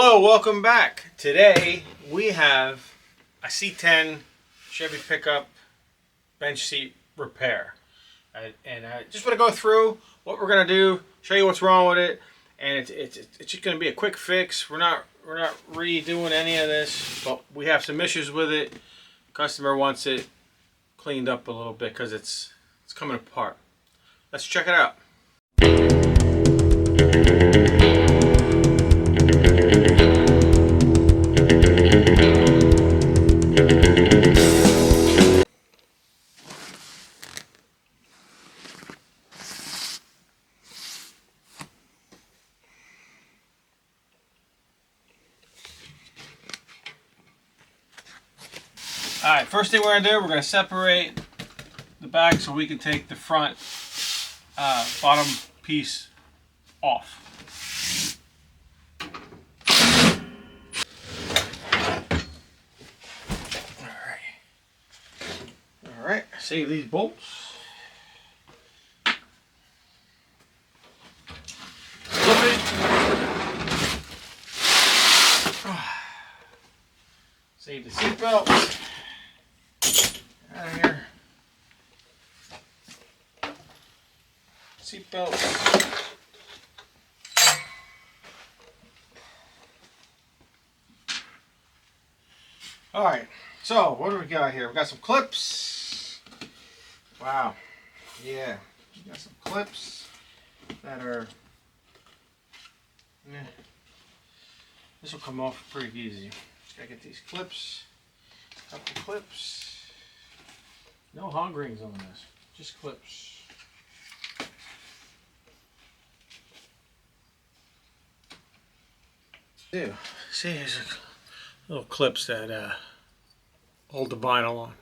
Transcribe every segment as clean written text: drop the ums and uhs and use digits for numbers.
Hello, welcome back. Today we have a C10 Chevy pickup bench seat repair. And I just want to go through what we're going to do, show you what's wrong with it, and it's just going to be a quick fix. We're not redoing any of this, but we have some issues with it. The customer wants it cleaned up a little bit because it's coming apart. Let's check it out. Alright, first thing we're going to do, we're going to separate the back so we can take the front bottom piece off. Alright, save these bolts. Flip it. Save the seatbelt. Out of here. Seatbelt. Alright, so what do we got here? We got some clips. Wow. Yeah. We got some clips that are. This will come off pretty easy. Just gotta get these clips. Couple clips. No hog rings on this, just clips. See, there's little clips that hold the vinyl on.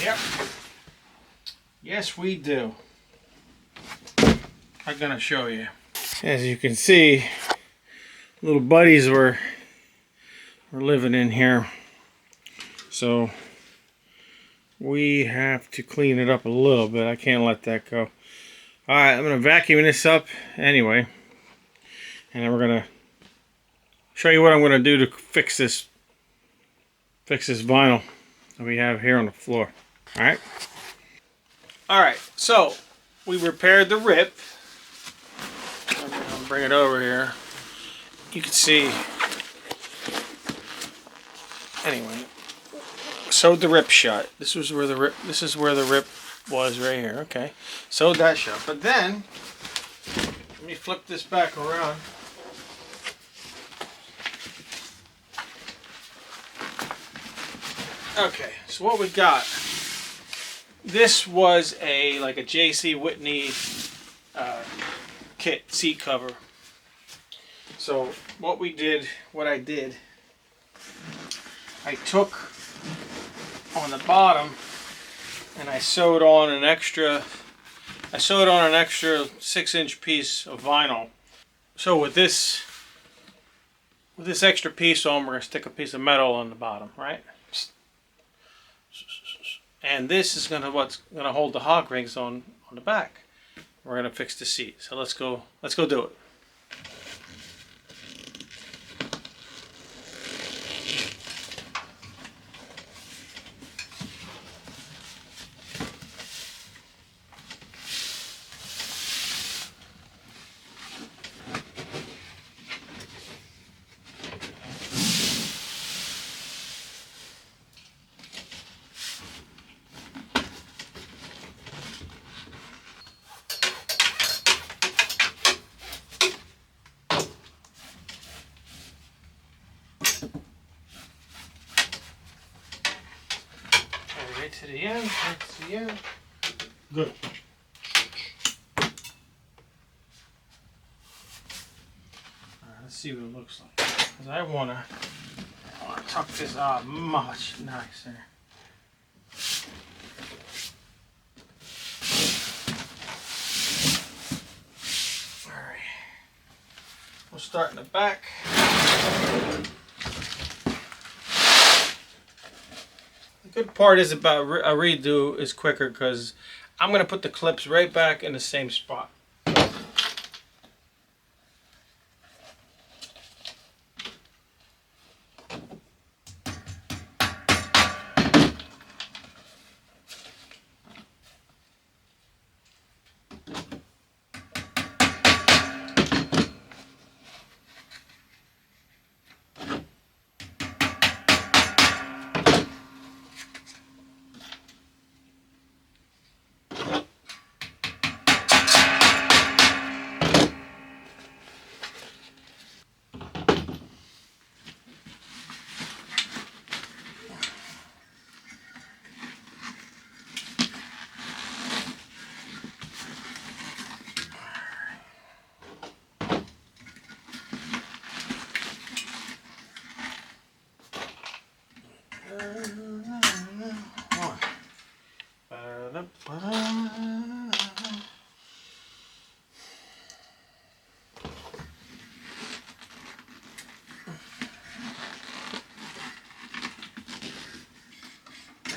Yep. Yes, we do. I'm gonna show you. As you can see, little buddies were living in here, so we have to clean it up a little bit. I can't let that go. All right, I'm gonna vacuum this up anyway, and then we're gonna show you what I'm gonna do to fix this vinyl that we have here on the floor. Alright, so we repaired the rip. I'll bring it over here. You can see, anyway, sewed the rip shut. This is where the rip was right here. Okay, sewed that shut. But then, let me flip this back around. Okay, so what we got. This was like a J.C. Whitney kit seat cover. So what I did, I took on the bottom and I sewed on an extra 6-inch piece of vinyl. So with this extra piece on, we're gonna stick a piece of metal on the bottom, right? And this is what's gonna hold the hog rings on the back. We're gonna fix the seat. So let's go do it. Right to the end, right to the end. Good. Alright, let's see what it looks like. Because I want to tuck this out much nicer. We'll start in the back. The good part is about a redo is quicker because I'm going to put the clips right back in the same spot.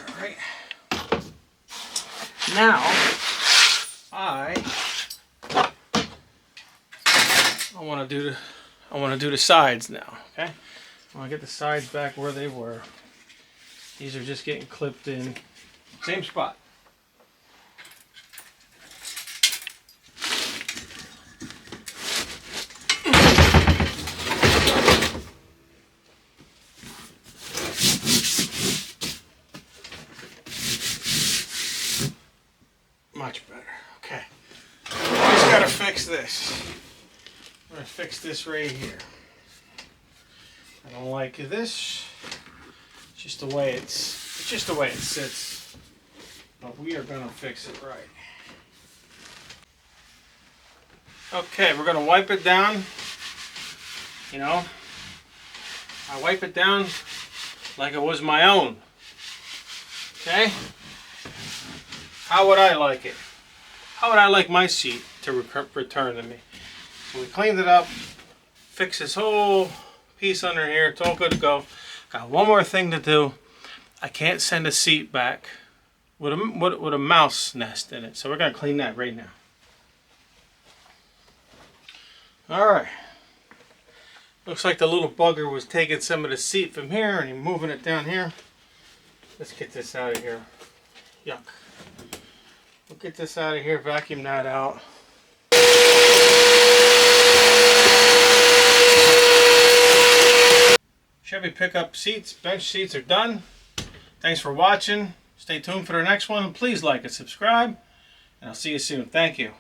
Alright. Now I want to do the sides now, okay? I want to get the sides back where they were. These are just getting clipped in same spot. Much better. Okay. Just gotta fix this. I'm gonna fix this right here. I don't like this. It's just the way it sits. But we are gonna fix it right. Okay, we're gonna wipe it down. You know, I wipe it down like it was my own. Okay? How would I like it? How would I like my seat to return to me? So we cleaned it up, fixed this whole piece under here. It's all good to go. Got one more thing to do. I can't send a seat back with a mouse nest in it. So we're going to clean that right now. Alright. Looks like the little bugger was taking some of the seat from here and moving it down here. Let's get this out of here. Yuck. We'll get this out of here, vacuum that out. Chevy pickup seats, bench seats are done. Thanks for watching. Stay tuned for the next one. Please like and subscribe. And I'll see you soon. Thank you.